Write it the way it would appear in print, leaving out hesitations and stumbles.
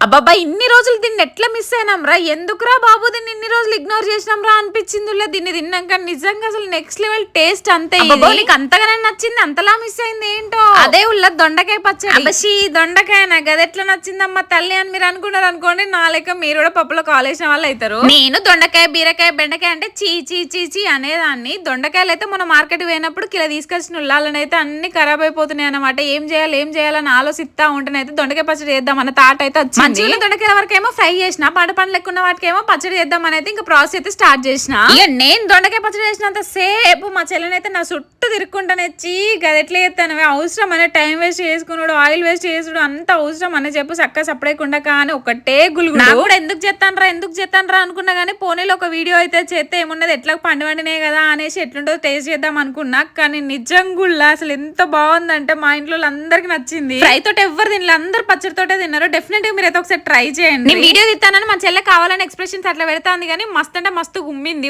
అబ్బాబా ఇన్ని రోజులు దీన్ని ఎట్లా మిస్ అయినాం రా, ఎందుకురా బాబు దీన్ని ఇన్ని రోజులు ఇగ్నోర్ చేసినాం రా అనిపించింది. దీన్ని తిన్నాక నిజంగా అసలు నెక్స్ట్ లెవెల్ టేస్ట్ అంతే. నీకు అంతగానే నచ్చింది, అంతలా మిస్ అయింది ఏంటో. అదే ఉల్ల దొండకాయ పచ్చడి. దొండకాయ నాకు అది ఎట్లా నచ్చిందమ్మా తల్లి అని మీరు అనుకున్నారు అనుకోండి, నా లెక్క మీరు కూడా పప్పులో కాలేసిన వాళ్ళు అవుతారు. నేను దొండకాయ బీరకాయ బెండకాయ అంటే చీ చీ చీ చీ అనేదాన్ని. దొండకాయలు అయితే మన మార్కెట్ పోయినప్పుడు కిలో తీసుకొచ్చిన ఉల్లాలని అయితే అన్ని ఖరాబ్ అయిపోతున్నాయి అనమాట. ఏం చేయాలని ఆలోచిస్తా ఉంటేనైతే దొండకాయ పచ్చడి చేద్దాం అన్న తాట అయితే వచ్చింది. దొండకాయ వరకు ఏమో ఫ్రై చేసిన, పండు ఎక్కున్న వాటికి ఏమో పచ్చడి చేద్దాం అనేది ఇంకా ప్రాసెస్ అయితే స్టార్ట్ చేసిన. ఇక నేను దొండకాయ పచ్చడి చేసినంత సేపు మా చెల్లెనైతే నా చుట్టూ తిరుక్కుంటానే చీ గది ఎట్లా చేస్తాను, అవసరం అనే టైం వేస్ట్ చేసుకున్నాడు, ఆయిల్ వేస్ట్ చేసుడు అంత అవసరం అనే చెప్పు చక్క సపడేకుండా కానీ ఒకటే గులుగుడు. కూడా ఎందుకు చేస్తాను అనుకున్నా కానీ పోనీలో ఒక వీడియో అయితే చేస్తే ఏమున్నది ఎట్లా పండువండినే కదా అనేసి ఎట్లుంటుందో టేస్ట్ చేద్దాం అనుకున్నా. కానీ నిజంగా అసలు ఎంత బాగుందంటే మా ఇంట్లో అందరికి నచ్చింది. ఫ్రై తోటి ఎవరు తినలే, అందరు పచ్చడితోటే తిన్నారు. డెఫినెట్ గా మీరు అయితే ఒకసారి ట్రై చేయండి. వీడియో తీస్తానని మా చెల్లె కావాలని ఎక్స్ప్రెషన్స్ అట్లా పెడతాంది కానీ మస్తు అంటే మస్తు గుమ్మింది.